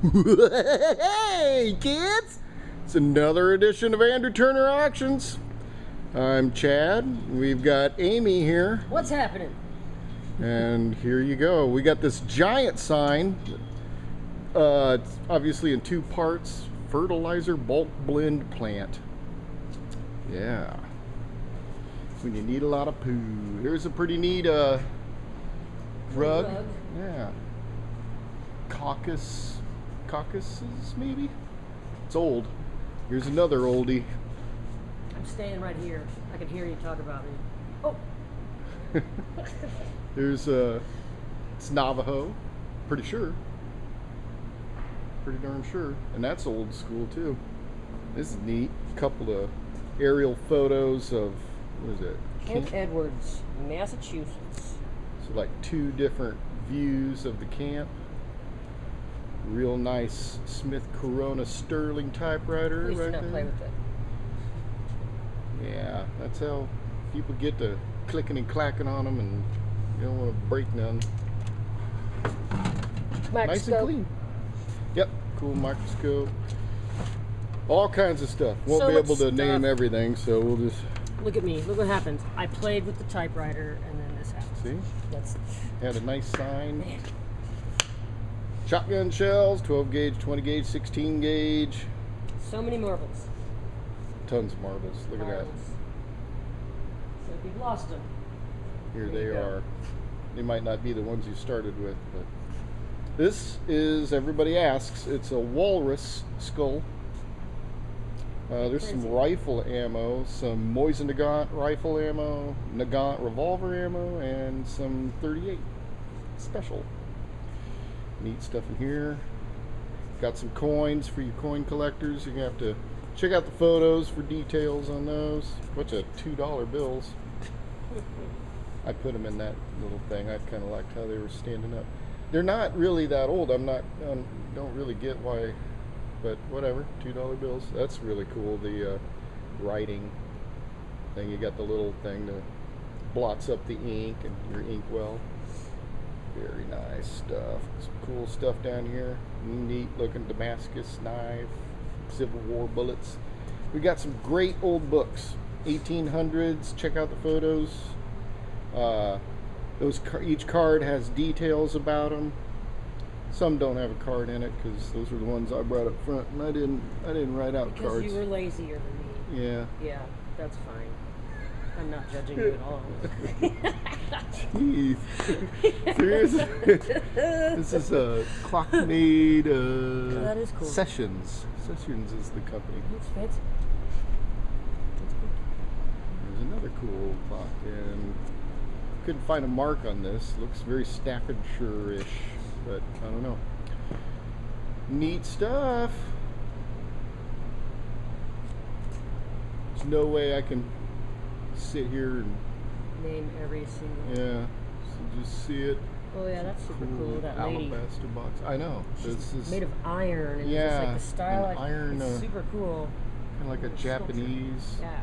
Hey kids, it's another edition of Andrew Turner Auctions. I'm Chad. We've got Amy here, What's happening? and here you go. We got this giant sign. It's obviously in two parts. Fertilizer bulk blend plant. Yeah. When you need a lot of poo. Here's a pretty neat rug. Yeah. Caucasus maybe? It's old. Here's another oldie. I'm staying right here. I can hear you talk about me. Oh, There's it's Navajo. Pretty sure. Pretty darn sure. And that's old school too. This is neat. Couple of aerial photos of, what is it? Camp Edwards, Massachusetts. So like two different views of the camp. Real nice Smith Corona Sterling typewriter Please do right not there. play with that. Yeah, that's how people get to clicking and clacking on them, and you don't want to break none. Nice and clean. Yep, cool microscope. All kinds of stuff. Won't So be able much to name stuff. everything, so we'll just Look at me. Look what happened. I played with the typewriter, and then this happened. see. That's Had a nice sign. man. Shotgun shells, 12 gauge, 20 gauge, 16 gauge. So many marbles. Tons of marbles. Look at that. Marbles. So if you've lost them, Here There they you go. are. They might not be the ones you started with, but this is, everybody asks, it's a walrus skull. There's some Crazy. rifle ammo, some Mosin Nagant rifle ammo, Nagant revolver ammo, and some 38 special. Neat stuff in here. Got some coins for your coin collectors. You're gonna have to check out the photos for details on those. Bunch of $2 bills. I put them in that little thing. I kind of liked how they were standing up. They're not really that old. Don't really get why, but whatever. $2 bills. That's really cool. The writing thing. You got the little thing that blots up the ink and your ink well. Very nice stuff. Some cool stuff down here. Neat looking Damascus knife. Civil War bullets. We got some great old books. 1800s. Check out the photos. Each card has details about them. Some don't have a card in it because those were the ones I brought up front, and I didn't write out because cards. you were lazier than me. Yeah. Yeah, that's fine. I'm not judging you at all. Jeez. Seriously? This is a clock made that is cool. Sessions. Sessions is the company. Looks fancy. There's another cool clock, and couldn't find a mark on this. Looks very Staffordshire-ish, but I don't know. Neat stuff. There's no way I can sit here and Name every single. yeah, so just see it. Oh yeah, that's super cool. That lady. alabaster box. I know. This is Made of iron and Yeah, just like the style. an iron, It's super cool. kind of like a sculpture. Japanese. Yeah.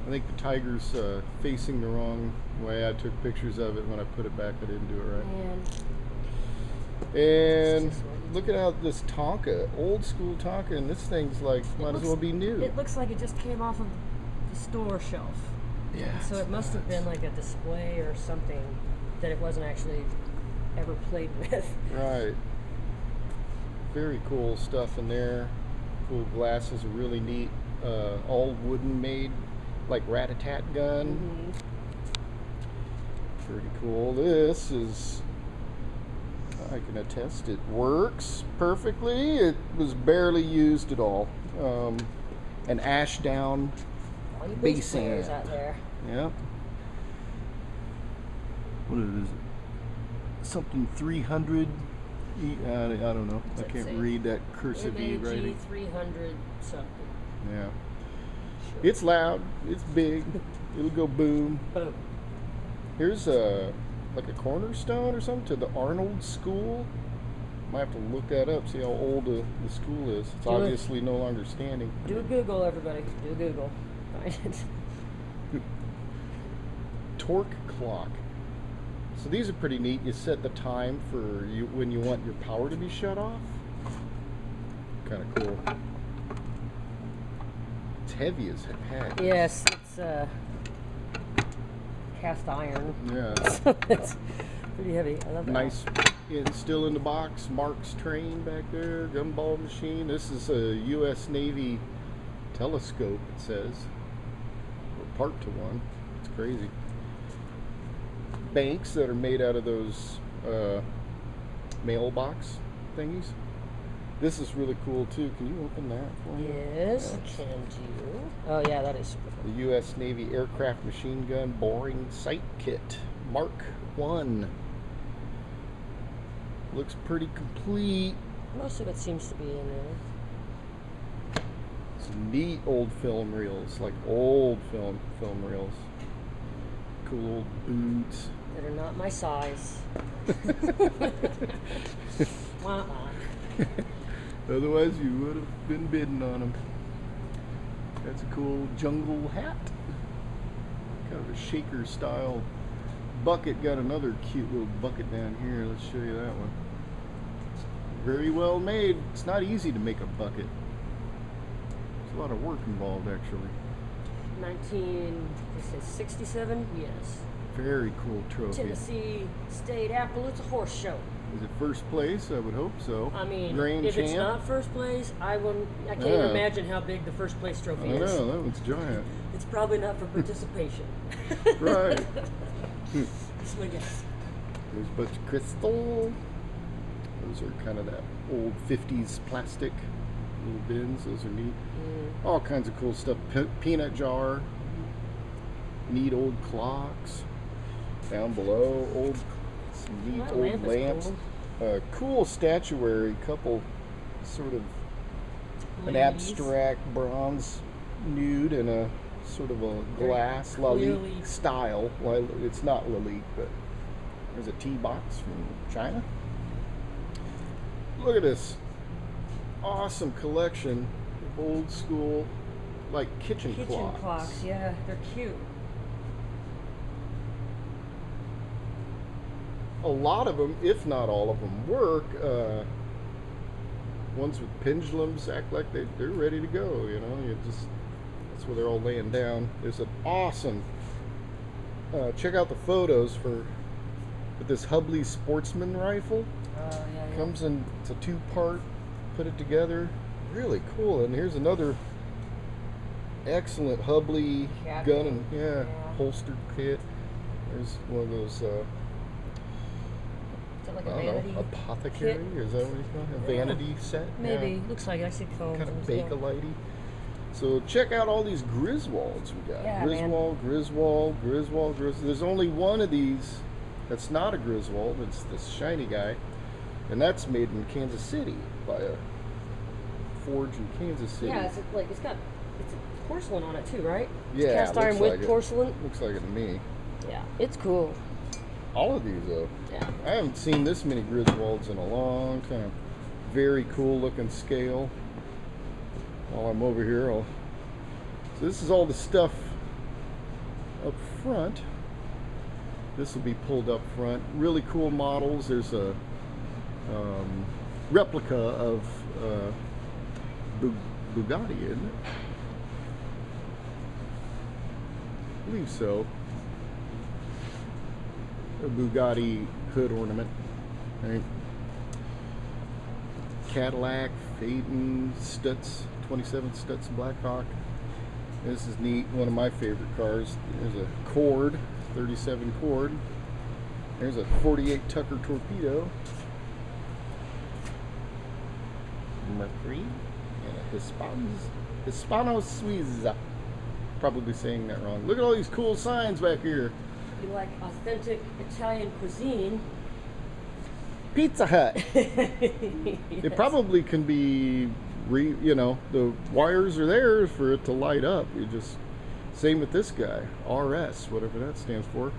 I think the tiger's facing the wrong way. I took pictures of it. When I put it back, I didn't do it right. And And look at how this Tonka, old school Tonka, and this thing's like might as well be new. It looks like it just came off of the store shelf. Yeah. So it must have been like a display or something that it wasn't actually ever played with. Right. Very cool stuff in there. Cool glasses, are really neat. All wooden made, like rat-a-tat gun. Mm-hmm. Pretty cool. This is, I can attest, it works perfectly. It was barely used at all. An Ashdown. All you Bass bass players amp. out there. Yep. What is it? Something 300. I don't know. I What's it can't say? read that cursive E MAG writing. 300 something. Yeah. Sure. It's loud. It's big. It'll go boom. Boom. Here's like a cornerstone or something to the Arnold School. Might have to look that up, see how old the school is. It's Do it. obviously no longer standing. Do a Google, everybody. Do a Google. Find it. Torque clock. So these are pretty neat. You set the time for you when you want your power to be shut off. kind of cool. It's heavy as heck. Yes, it's cast iron. Yeah. So it's pretty heavy. I love that. Nice. It's still in the box. Mark's train back there. Gumball machine. This is a U.S. Navy telescope, it says. Or part to one. It's crazy. Banks that are made out of those mailbox thingies. This is really cool too. Can you open that for me? Yes, can do. Oh yeah, that is super cool. The U.S. Navy Aircraft Machine Gun Boring Sight Kit, Mark 1. Looks pretty complete. Most of it seems to be in there. Some neat old film reels, like old film reels. Cool old boots. That are not my size. Wah, wah. Otherwise, you would have been bidding on them. That's a cool jungle hat. Kind of a shaker style bucket. Got another cute little bucket down here. Let's show you that one. Very well made. It's not easy to make a bucket. There's a lot of work involved, actually. 1967? Yes. Very cool trophy. Tennessee State Appaloosa Horse Show. Is it first place? I would hope so. I mean, Grand if champ? it's not first place, I can't even imagine how big the first place trophy I is. know, that one's giant. It's probably not for participation. Right. That's my guess. There's a bunch of crystal. Those are kind of that old 50s plastic little bins. Those are neat. All kinds of cool stuff. Peanut jar. Neat old clocks. Down below, some neat That old lamp is lamps. cool. Cool statuary. Couple sort of an Ladies. abstract bronze nude and a sort of a glass clearly- Lalique style. Well, it's not Lalique, but there's a tea box from China. Look at this awesome collection of old school, like kitchen clocks. Yeah, they're cute. A lot of them, if not all of them, work. Ones with pendulums act like they're ready to go. You know, that's where they're all laying down. There's an awesome. Check out the photos for this Hubley Sportsman rifle. Oh yeah. Comes in, it's a 2-part. Put it together, really cool. And here's another excellent Hubley Cap. gun and Yeah. holster kit. There's one of those. Is that like I a don't know, vanity? apothecary? kit? Is that what you call it? A vanity set? Maybe. Looks like it. I see combs. Kind of as bake a well. lighty. So check out all these Griswolds we got. Yeah, man. Griswold. There's only one of these that's not a Griswold. It's this shiny guy. And that's made in Kansas City by a forge in Kansas City. Yeah, it's got porcelain on it too, right? It's Yeah, cast iron looks with like it. porcelain. Looks like it to me. Yeah, it's cool. All of these, though. Yeah. I haven't seen this many Griswolds in a long time. Very cool looking scale. While I'm over here, so this is all the stuff up front. This will be pulled up front. Really cool models. There's a replica of Bugatti, isn't it? I believe so. A Bugatti hood ornament, right? Cadillac, Phaeton, Stutz, 27 Stutz Blackhawk. This is neat. One of my favorite cars. There's a Cord, 37 Cord. There's a 48 Tucker Torpedo. Mercury and a Hispano Suiza. Probably saying that wrong. Look at all these cool signs back here. You like authentic Italian cuisine? Pizza Hut. Yes. It probably can be, the wires are there for it to light up. You just, same with this guy, RS, whatever that stands for.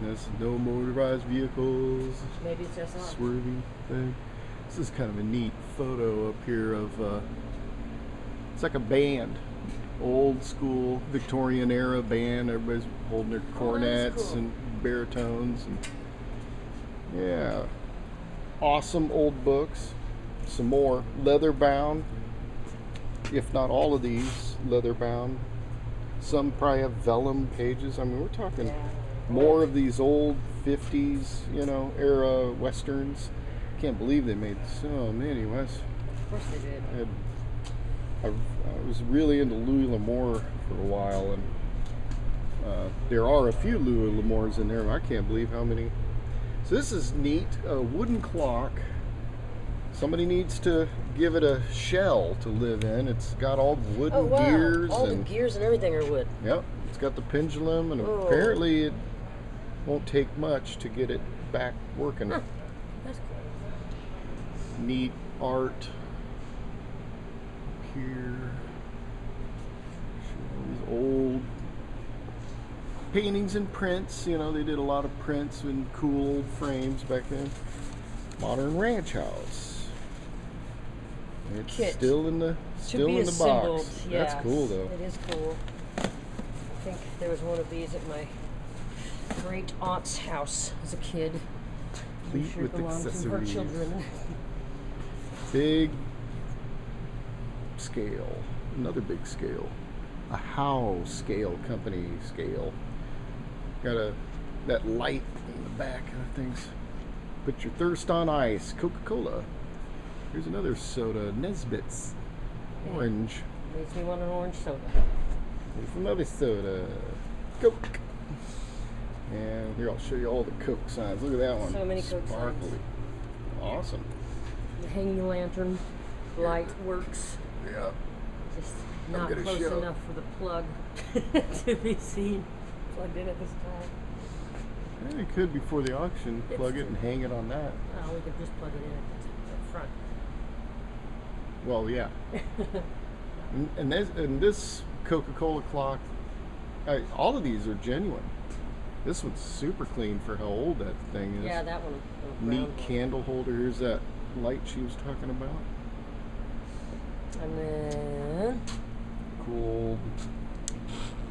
That's no motorized vehicles. Maybe it's just not. Swervy thing. This is kind of a neat photo up here of, it's like a band. Old school Victorian era band. Everybody's holding their cornets cool. and baritones. And yeah. awesome old books. Some more leather bound, if not all of these leather bound. Some probably have vellum pages. I mean, we're talking Yeah. more of these old 50s, era westerns. Can't believe they made so many. Of course they did. I was really into Louis L'Amour for a while, and there are a few Louis L'Amours in there. I can't believe how many. So this is neat. A wooden clock. Somebody needs to give it a shell to live in. It's got all the wooden Oh wow! gears. All and the gears and everything are wood. Yep, it's got the pendulum, and Oh. apparently it won't take much to get it back working. Huh. That's cool. Neat art here. These old paintings and prints. They did a lot of prints in cool old frames back then. Modern ranch house. It's Kit. still in the be box. assembled, yes. That's cool though. It is cool. I think there was one of these at my great aunt's house as a kid. I'm Complete sure with belonged to her accessories. children. Big scale. Another big scale. A Howe scale company scale. Got that light in the back of things. Put your thirst on ice. Coca-Cola. Here's another soda. Nesbitt's. Orange. Makes me want an orange soda. Here's another soda. Coke. And here, I'll show you all the Coke signs. Look at that one. So many Coke Sparkly. signs. Awesome. The hanging lantern light works. Yeah. Just I'm not gonna close show. enough for the plug to be seen. Plugged in at this time. Yeah, you could before the auction plug it and hang it on that. Oh, we could just plug it in at the front. Well, yeah. and this Coca-Cola clock, all of these are genuine. This one's super clean for how old that thing is. Yeah, that one. the Neat round one. candle holder. Here's that light she was talking about. And then Cool.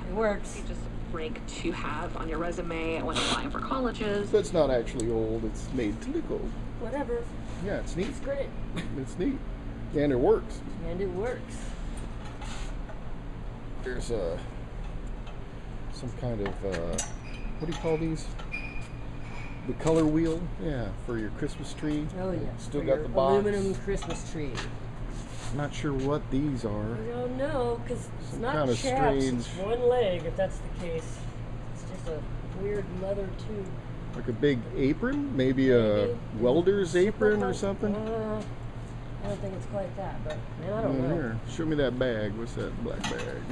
it works. Just a break to have on your resume when applying for colleges. That's not actually old. It's made to look old. Whatever. Yeah, it's neat. It's great. It's neat. And it works. And it works. There's some kind of what do you call these? The color wheel, yeah, for your Christmas tree. Oh yeah. Still For got your the box. aluminum Christmas tree. Not sure what these are. I don't know, because it's Some not kind of chaps. strange- It's one leg, if that's the case. It's just a weird leather tube. Like a big apron, maybe a Maybe. welder's apron or something. I don't think it's quite that, but man, I don't know. Here, show me that bag. What's that black bag?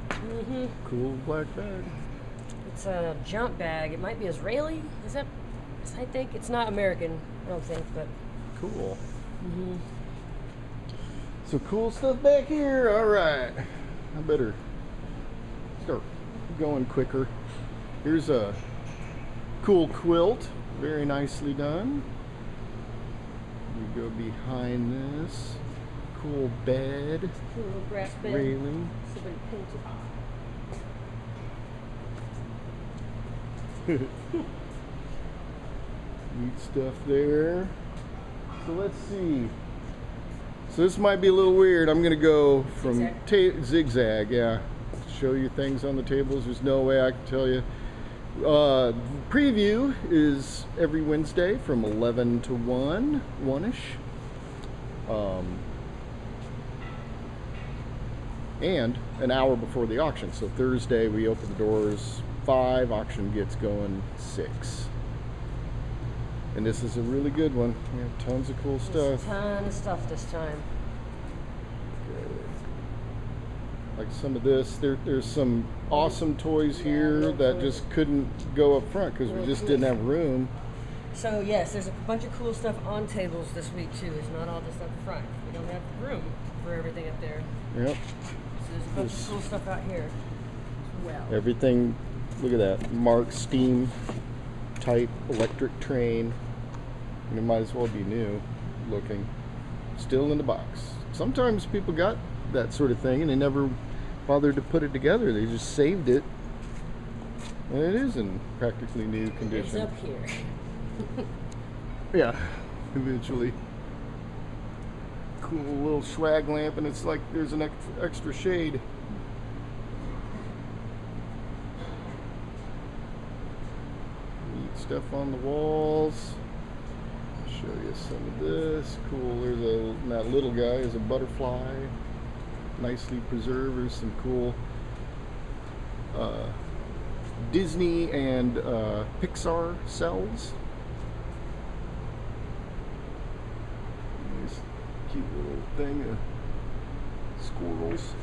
Mm-hmm. Cool black bag. It's a jump bag. It might be Israeli. Is that? I think it's not American. I don't think, but. Cool. Mm-hmm. So cool stuff back here. All right, I better start going quicker. Here's a cool quilt, very nicely done. We go behind this. Cool bed, Cool little grass bed. railing. Somebody painted. Neat stuff there. So let's see. So this might be a little weird. I'm gonna go from zigzag, yeah. Show you things on the tables. There's no way I can tell you. Preview is every Wednesday from 11 to 1-ish. And an hour before the auction. So Thursday we open the doors 5, auction gets going 6. And this is a really good one. We have tons of cool There's stuff. a ton of stuff this time. Like some of this, there's some awesome toys here real that toys. just couldn't go up front because we Real just toys. didn't have room. So yes, there's a bunch of cool stuff on tables this week too. It's not all just up front. We don't have room for everything up there. Yep. So there's a bunch of cool stuff out here as well. Everything, look at that. Mark Steam type electric train. And it might as well be new looking. Still in the box. Sometimes people got that sort of thing and they never bothered to put it together. They just saved it. And it is in practically new It's condition. up here. Yeah, eventually. Cool little swag lamp, and it's like there's an extra shade. Neat stuff on the walls. Show you some of this. Cool. That little guy is a butterfly. Nicely preserved. There's some cool Disney and Pixar cells. Nice, cute little thing of squirrels.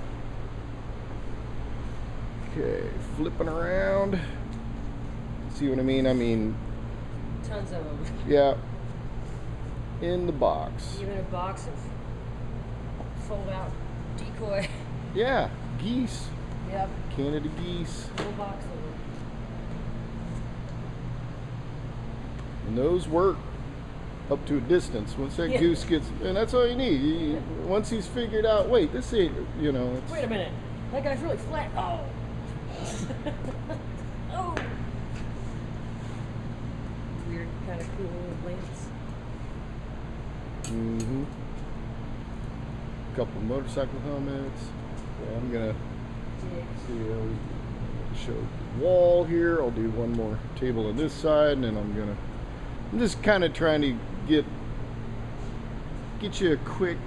Okay, flipping around. See what I mean? I mean, Tons of them. yeah. In the box. Even a box of fold-out decoy. Yeah, geese. Yep. Canada geese. Whole box of them. And those work up to a distance. Once that Yeah. goose gets, and that's all you need. Once he's figured out, wait, this ain't, you know. It's, Wait a minute. That guy's really flat. Oh. Oh. Weird, kind of cool lamps. Mm-hmm. Couple motorcycle helmets. Yeah, I'm gonna see how we show the wall here. I'll do one more table on this side, and then I'm just kind of trying to get you a quick,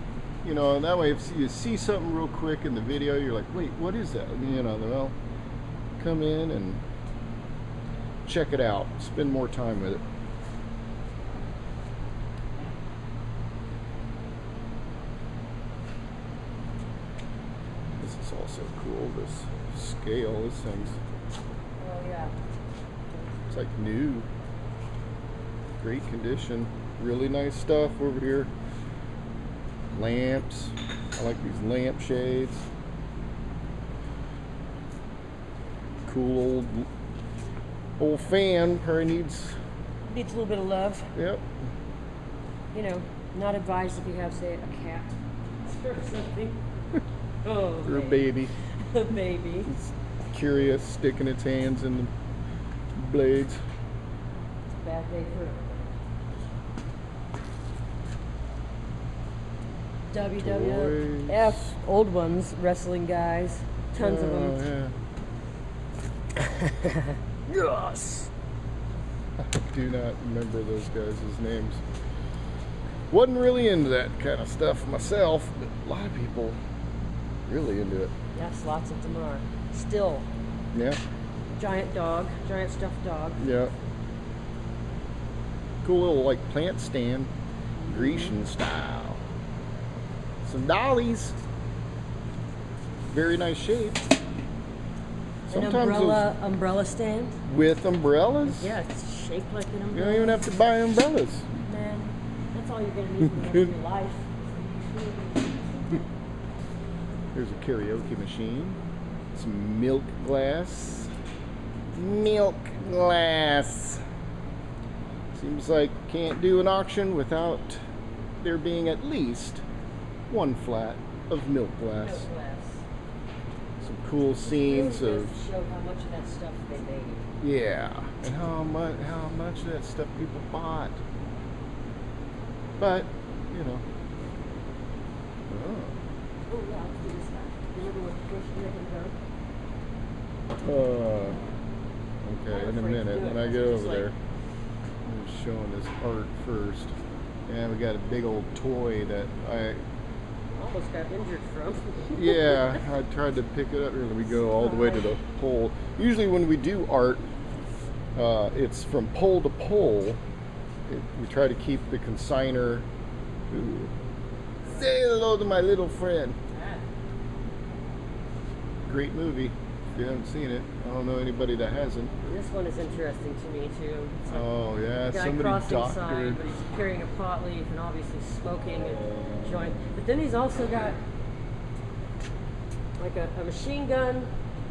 you know, and that way if you see something real quick in the video, you're like, wait, what is that? You know, then I'll come in and check it out, spend more time with it. This is also cool, this scale, this thing's, Oh, yeah. it's like new. Great condition. Really nice stuff over here. Lamps. I like these lamp shades. Cool old fan. Probably needs. Needs a little bit of love. Yep. You know, not advised if you have, say, a cat or something. Oh, Or a baby. A baby. It's curious, sticking its hands in the blades. It's a bad day for WWF, Toys. old ones, wrestling guys, tons of them. Yeah. Yes. I do not remember those guys' names. Wasn't really into that kind of stuff myself, but a lot of people really into it. Yes, lots of them are. Still, Yeah, giant dog, giant stuffed dog. yeah. Cool little like plant stand, Grecian style. Some dollies. Very nice shape. An Sometimes umbrella stand. those with umbrellas. Yeah, it's shaped like an You umbrella. don't even have to buy umbrellas. Man, that's all you're gonna need for the rest of your life. There's a karaoke machine. Some milk glass. Milk glass. Seems like can't do an auction without there being at least one flat of milk glass. No glass. Some cool scenes Really of does show how much of that stuff they made. yeah, and how much of that stuff people bought. But you know. Oh. Oh yeah, let's do this guy. Remember what first you Okay, in a minute when I get over there. I'm just showing this art first. And we got a big old toy that I almost got injured from. yeah, I tried to pick it up. Here, let me go all the way to the pole. Usually when we do art, it's from pole to pole. We try to keep the consigner. Ooh. Say hello to my little friend. Great movie. If you haven't seen it, I don't know anybody that hasn't. This one is interesting to me too. It's like Oh yeah, a guy somebody crossing doctored. sign, but he's carrying a pot leaf and obviously smoking a joint. But then he's also got like a machine gun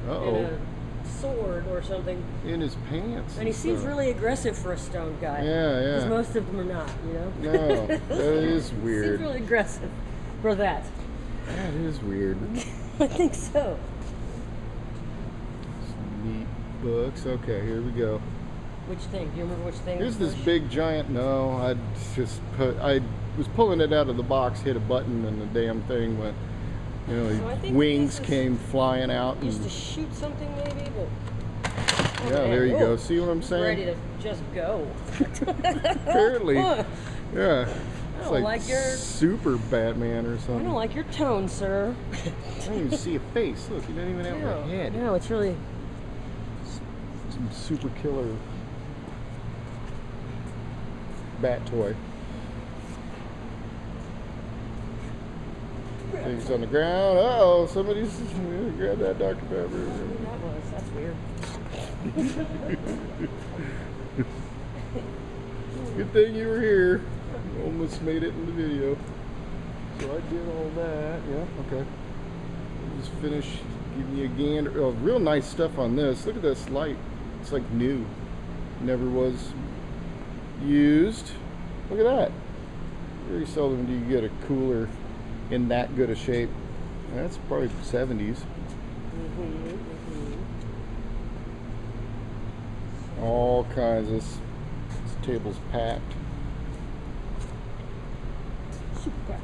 and a sword or something. In his pants. And he seems stuff. really aggressive for a stoned guy. Yeah, Because yeah. most of them are not, you know? No, that is Seems weird. really aggressive for that. That is weird. I think so. Some neat books. Okay, here we go. Which thing? Do you remember which thing? Here's was this first? big giant. No, I was pulling it out of the box, hit a button, and the damn thing went. You know, So I think wings this is came flying out. Used And, to shoot something maybe, but yeah, there you go. See what I'm saying? Ready to just go. Apparently, yeah. It's don't like your- super Batman or I something. don't like your tone, sir. I don't even see a face. Look, you don't even have a head. No, it's really. Some super killer bat toy. Things on the ground. Uh-oh, somebody's grab that Dr. Pepper. That was. That's weird. Good thing you were here. Almost made it in the video. So I did all that. Yeah, okay. Just finish giving you a gander. Oh, real nice stuff on this. Look at this light. It's like new. Never was used. Look at that. Very seldom do you get a cooler in that good a shape. That's probably 70s. All kinds of. This table's packed. Super.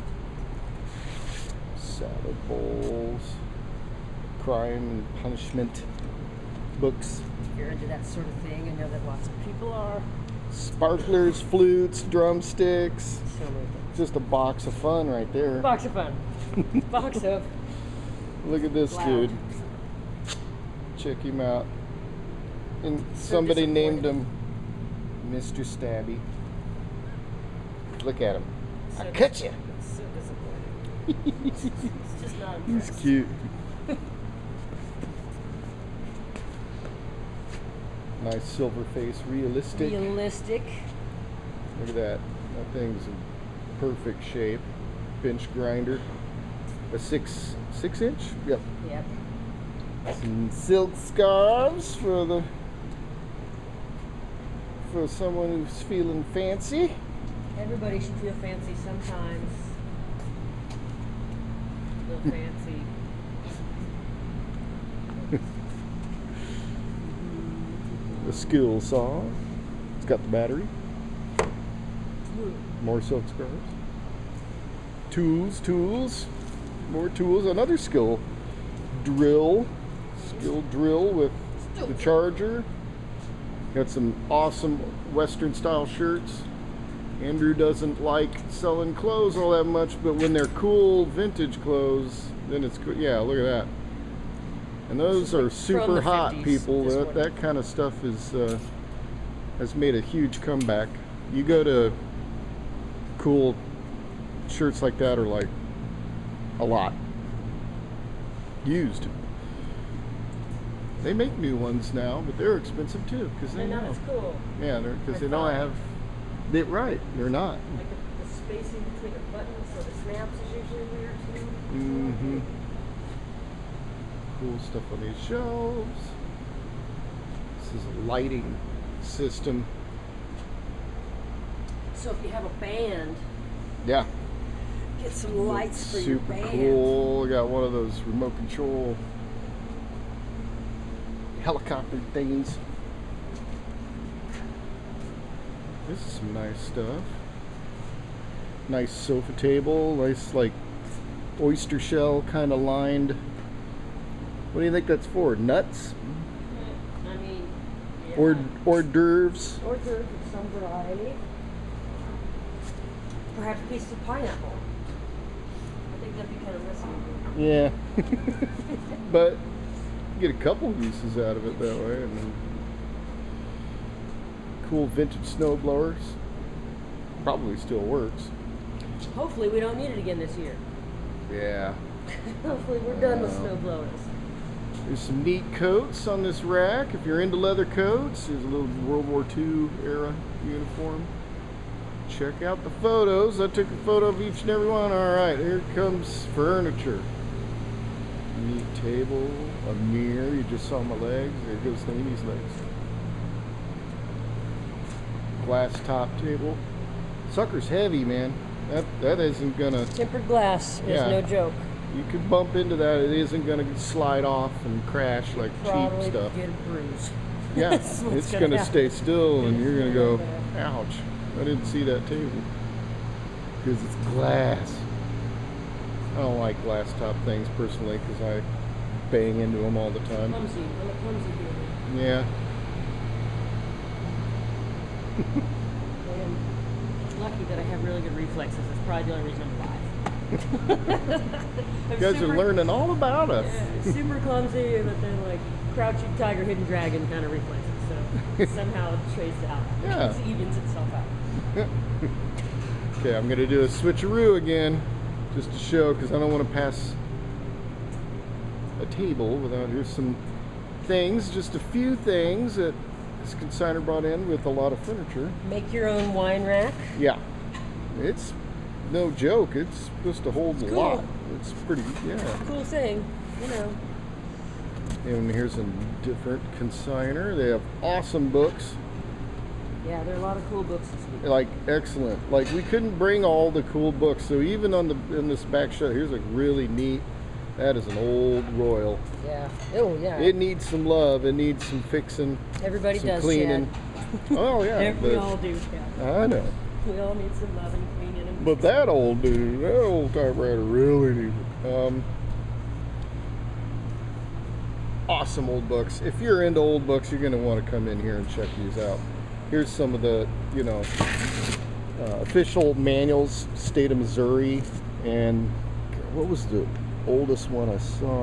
Salad bowls, crime and punishment books, If you're into that sort of thing, I know that lots of people are. sparklers, flutes, drumsticks. So many things. Just a box of fun right there. Box of fun. Box of. Look at this Loud. dude. Check him out. And somebody named him Mr. Stabby. Look at him. I cut you. So disappointing. It's just not He's impressed. cute. Nice silver face, realistic. Realistic. Look at that. That thing's in perfect shape. Bench grinder. A 6-inch? Yep. Yep. Some silk scarves for someone who's feeling fancy. Everybody should feel fancy sometimes. Feel fancy. A skill saw. It's got the battery. More silk scarves. Tools. More tools. Another skill drill. Skill drill with the charger. Got some awesome Western style shirts. Andrew doesn't like selling clothes all that much, but when they're cool vintage clothes, then it's cool. Yeah, look at that. And those are super the hot, 50s, people. this That, one. that kind of stuff has made a huge comeback. You go to cool shirts like that are like a lot. Used. They make new ones now, but they're expensive too because they And now know. it's cool. Yeah, because I they don't thought. have. They're right. They're not. Like the spacing between the buttons, so the snaps is usually weird too. Mm-hmm. Cool stuff on these shelves. This is a lighting system. So if you have a band, Yeah. get some lights for your Super band. cool. Got one of those remote control helicopter things. This is some nice stuff. Nice sofa table. Nice like oyster shell kind of lined. What do you think that's for? Nuts? I mean, yeah. Hors d'oeuvres? Hors d'oeuvres of some variety. Perhaps a piece of pineapple. I think that'd be kind of risky. Yeah. But you get a couple uses out of it that way. I mean, cool vintage snow blowers. Probably still works. Hopefully we don't need it again this year. Yeah. Hopefully we're done with Wow. snow blowers. There's some neat coats on this rack. If you're into leather coats, there's a little World War II era uniform. Check out the photos. I took a photo of each and every one. All right, here comes furniture. Neat table, a mirror. You just saw my legs. There goes Amy's legs. Glass top table. Sucker's heavy, man. That isn't gonna. Tempered glass is Yeah. no joke. You could bump into that. It isn't gonna slide off and crash like Probably cheap stuff. get a bruise. Yeah, That's what's it's gonna happen. stay still, and you're gonna go, Yeah. ouch! I didn't see that table because it's glass. I don't like glass top things personally because I bang into them all the time. Clumsy. I'm a clumsy human. Yeah. I'm lucky that I have really good reflexes. That's probably the only reason I'm alive. You guys are learning all about us. Yeah, super clumsy, but then like crouching tiger, hidden dragon kind of reflexes. So somehow it traced out. Yeah. It evens itself out. Okay, I'm gonna do a switcheroo again, just to show, because I don't want to pass a table without. Here's some things, just a few things that this consignor brought in with a lot of furniture. Make your own wine rack. Yeah, it's no joke. It's supposed to hold a cool. lot. It's pretty, yeah. Cool thing, you know. And here's a different consignor. They have awesome books. Yeah, there are a lot of cool books this week. Like excellent. Like we couldn't bring all the cool books, so even on the in this back shelf, here's a really neat. That is an old Royal. Yeah. Oh, yeah. It needs some love. It needs some fixing. Everybody some does, cleaning. Oh yeah. We all do, yeah. I know. We all need some love and cleaning. And But that old dude, that old typewriter really needs it. Awesome old books. If you're into old books, you're going to want to come in here and check these out. Here's some of the, official manuals, state of Missouri, and what was the oldest one I saw?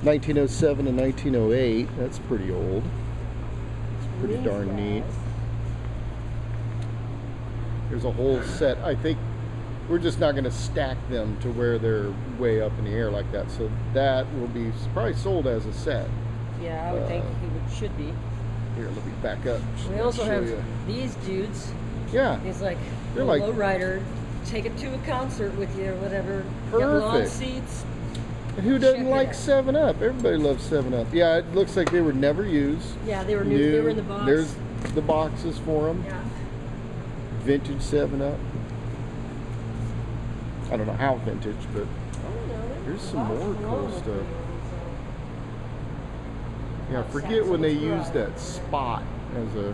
1907 and 1908. That's pretty old. It's pretty These darn neat. guys. There's a whole set. I think we're just not going to stack them to where they're way up in the air like that. So that will be probably sold as a set. Yeah, I would think it should be. Here, let me back up. We also Show have you. these dudes. Yeah. He's like They're a like- low rider. Take it to a concert with you or whatever. You have lawn Perfect. seats. And who doesn't Check it like out. 7-Up? Everybody loves 7-Up. Yeah, it looks like they were never used. Yeah, they were new. They were in the box. There's the boxes for them. Yeah. Vintage 7-Up. I don't know how vintage, but I don't know. Here's The some box more alone cool looked stuff. pretty old, yeah, Not forget Saxon, when they it's used Verizon. that spot as a.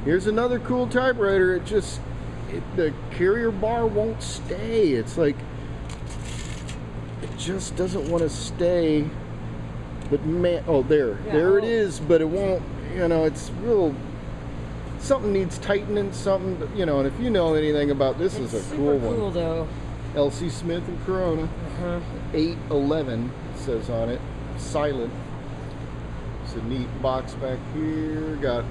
Here's another cool typewriter. The carrier bar won't stay. It's like it just doesn't want to stay. But man, oh there it oh. is. But it won't. It's real. Something needs tightening. Something. And if you know anything about this, It's is a super cool cool one. though. LC Smith and Corona. 811 says on it. Silent. It's a neat box back here. Got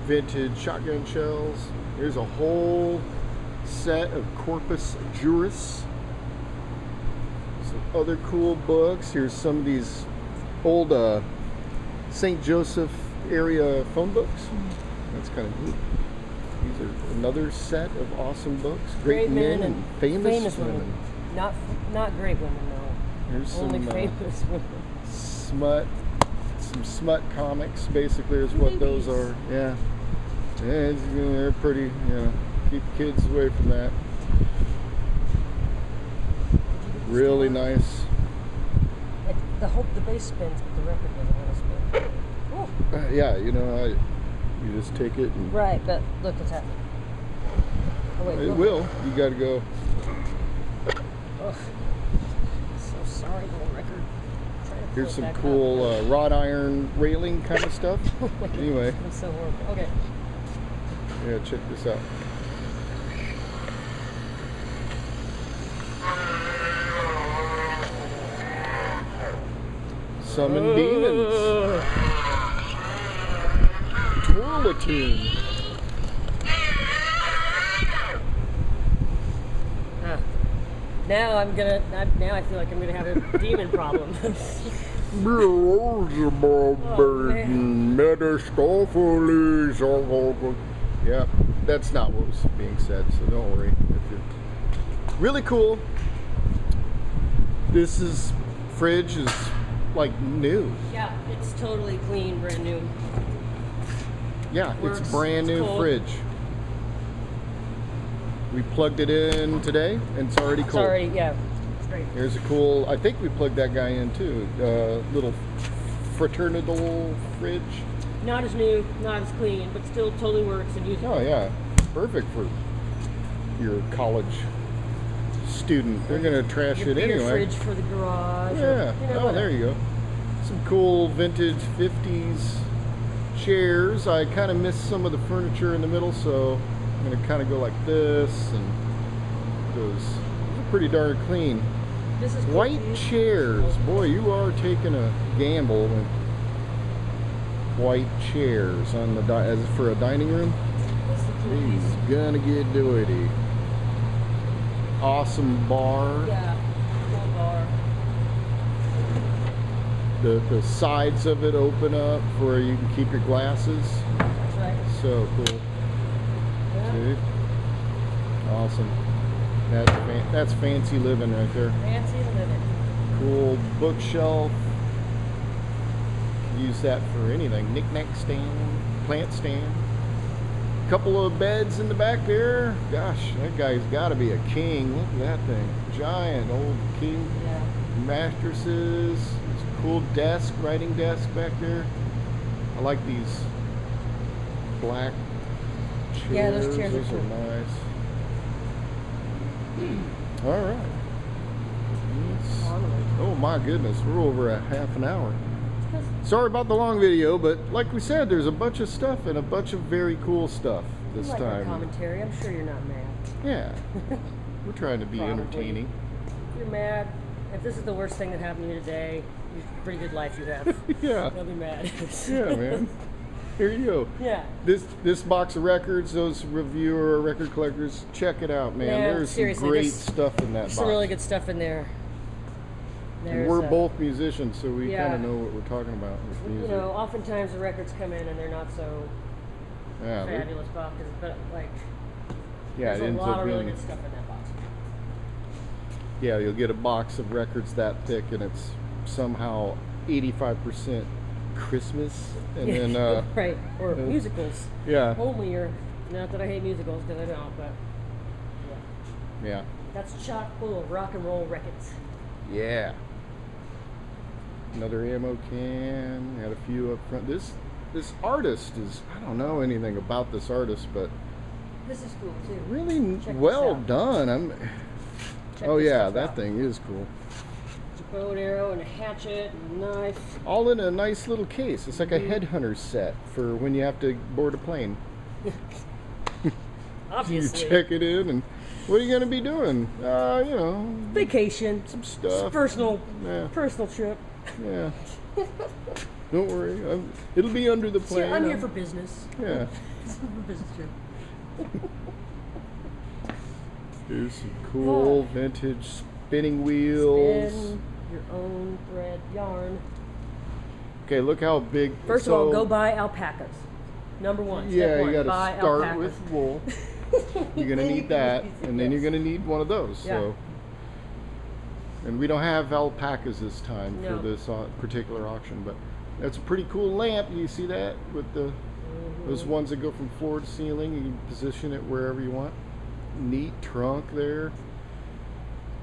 vintage shotgun shells. Here's a whole set of Corpus Juris. Some other cool books. Here's some of these old St. Joseph area phone books. That's kind of neat. These are another set of awesome books. Great men and famous women. Not great women, no. Here's Only some famous women. smut. Some smut comics, basically, is what those Movies. are. Yeah. They're pretty, keep kids away from that. Really nice. The bass spins, but the record doesn't want to spin. Oh. Yeah, you just take it and Right, but look what's happening. Oh wait, it look. will. You got to go. Ugh. So sorry, little record. Trying to pull Here's it some back cool up. wrought iron railing kind of stuff. Anyway, I'm so horrible. Okay. yeah, check this out. Summon demons. Twirlatune. Huh. Now now I feel like I'm gonna have a demon problem. Yeah, that's not what was being said, so don't worry. Really cool. This fridge is like new. Yeah, it's totally clean, brand new. Yeah, Works. it's brand new It's cold. fridge. We plugged it in today, and it's already cold. It's already, yeah. It's great. Here's a cool. I think we plugged that guy in too. Little fraternal fridge. Not as new, not as clean, but still totally works and usable. Oh yeah, perfect for your college student. They're gonna trash Your it beer anyway. fridge for the garage. Yeah. Or, you know, Oh, whatever. there you go. Some cool vintage 50s chairs. I kind of missed some of the furniture in the middle, so I'm gonna kind of go like this, and those are pretty darn clean. This is White cookies. chairs. Boy, you are taking a gamble with white chairs on the as for a dining room. This is cookies. He's gonna get doity. Awesome bar. Yeah, cool bar. The sides of it open up where you can keep your glasses. That's right. So cool. Yeah. See? Awesome. That's fancy living right there. Fancy living. Cool bookshelf. Use that for anything. Knick-knack stand, plant stand. Couple of beds in the back there. Gosh, that guy's got to be a king. Look at that thing. Giant old king. Yeah. Mattresses. It's a cool desk, writing desk back there. I like these black chairs. Yeah, those chairs are Those cool. nice. All right. Let's- Onward. Oh my goodness, we're over a half an hour. Sorry about the long video, but like we said, there's a bunch of stuff and a bunch of very cool stuff this You like our time. commentary. I'm sure you're not mad. Yeah, we're trying to be Probably. entertaining. If you're mad, if this is the worst thing that happened to you today, it's a pretty good life you have. Yeah, Don't be mad. yeah, man. Here you go. Yeah. This box of records, those reviewer or record collectors, check it out, man. Yeah, There's some seriously, great there's stuff in that There's box. some really good stuff in there. And we're There's, both musicians, so we yeah. kind of know what we're talking about with You music. know, oftentimes the records come in and they're not so yeah, they- fabulous boxes, but like yeah, there's it a ends lot up of really being. good stuff in that box. Yeah, you'll get a box of records that thick, and it's somehow 85% Christmas, and then right, or musicals. yeah, Only or not that I hate musicals because I don't, but yeah. yeah, That's chock full of rock and roll records. yeah. Another ammo can. Had a few up front. This artist is, I don't know anything about this artist, but This is cool too. really Check this well out. done. Check Oh this yeah, stuff that out. thing is cool. It's a bow and arrow and a hatchet and a knife. All in a nice little case. It's like a Mm-hmm. headhunter set for when you have to board a plane. You Obviously. check it in, and what are you going to be doing? You know, Vacation. some It's stuff. personal Yeah, personal trip. yeah. Don't worry, it'll be under the So plane. I'm here for business. Yeah. It's a business trip. Here's some cool vintage spinning wheels. Spin your own thread yarn. Okay, look how big. First of all, so- go buy alpacas. Number one. Yeah, Step you one, got buy to start alpacas. with wool. You're gonna need that, and then you're Yes. gonna need one of those. Yeah. So, and we don't have alpacas this time No. for this particular auction, but that's a pretty cool lamp. You see that with the those ones that go from floor to ceiling. You can position it wherever you want. Neat trunk there.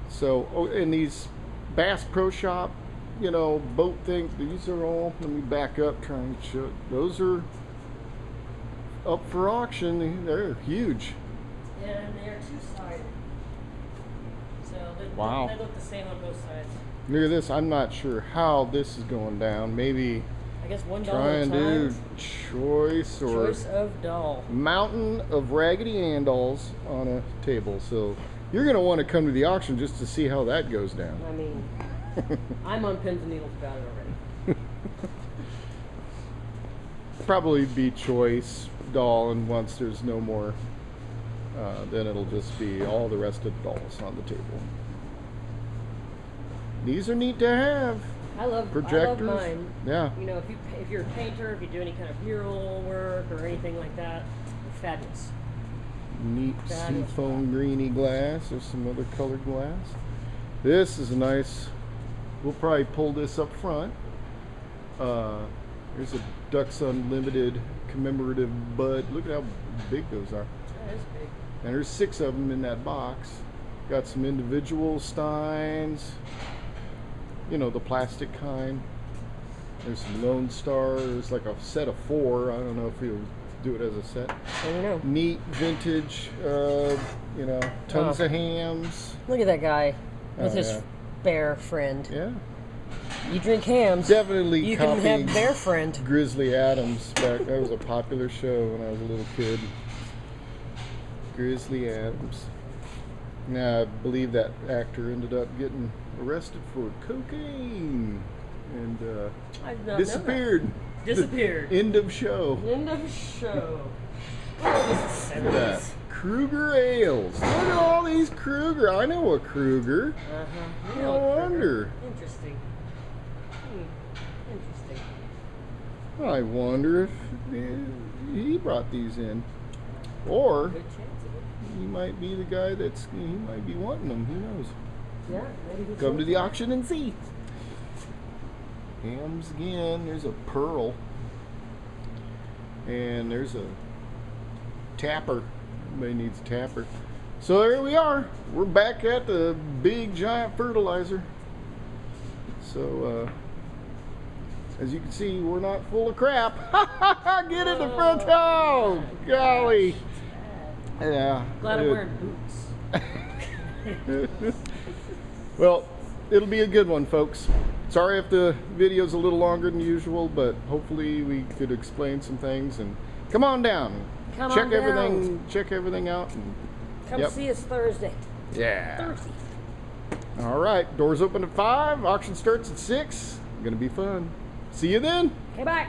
So, oh, and these Bass Pro Shop, you know, boat things. These are all. Let me back up, try and show. Those are up for auction. They're huge. And they are two-sided. So Wow. they look the same on both sides. Look at this. I'm not sure how this is going down. Maybe I guess $1 try a and time. do choice or Choice of doll. mountain of Raggedy Ann dolls on a table. So you're going to want to come to the auction just to see how that goes down. I mean, I'm on pins and needles about it already. Probably be choice doll, and once there's no more, then it'll just be all the rest of the dolls on the table. These are neat to have. I love Projectors. mine. Yeah. You know, if you're a painter, if you do any kind of mural work or anything like that, they're fabulous. Neat Fabulous. seafoam greeny glass. There's some other colored glass. This is a nice. We'll probably pull this up front. Here's a Ducks Unlimited commemorative bud. Look at how big those are. That is big. And there's 6 of them in that box. Got some individual steins. You know, the plastic kind. There's some Lone Star. There's like a set of 4. I don't know if he'll do it as a set. I don't know. Neat vintage, you know, tons of hams. Look at that guy with Oh, his yeah. bear friend. Yeah. You drink hams. Definitely You can copying have bear friend. Grizzly Adams back. That was a popular show when I was a little kid. Grizzly Adams. Now I believe that actor ended up getting arrested for cocaine and I did not disappeared. Know that. Disappeared. End of show. End of show. Oh, this is Look at that. 70s. Kruger Ales. Look at all these Kruger. I know a Kruger. Uh-huh. No wonder. Interesting. Interesting. I wonder if he brought these in. Or Good chance of it. he might be the guy he might be wanting them. Who knows? Yeah, maybe good Come to chance the of it. auction and see. Hams again. There's a Pearl. And there's a Tapper. Everybody needs a Tapper. So there we are. We're back at the big giant fertilizer. So as you can see, we're not full of crap. Get in the front. Oh, golly. Yeah. Glad I'm it- wearing boots. Well, it'll be a good one, folks. Sorry if the video's a little longer than usual, but hopefully we could explain some things. And come on down. Come check on everything. down. Check everything out. And, Come Yep. see us Thursday. yeah. Thursday. All right. Doors open at 5. Auction starts at 6. Gonna be fun. See you then. Okay, bye.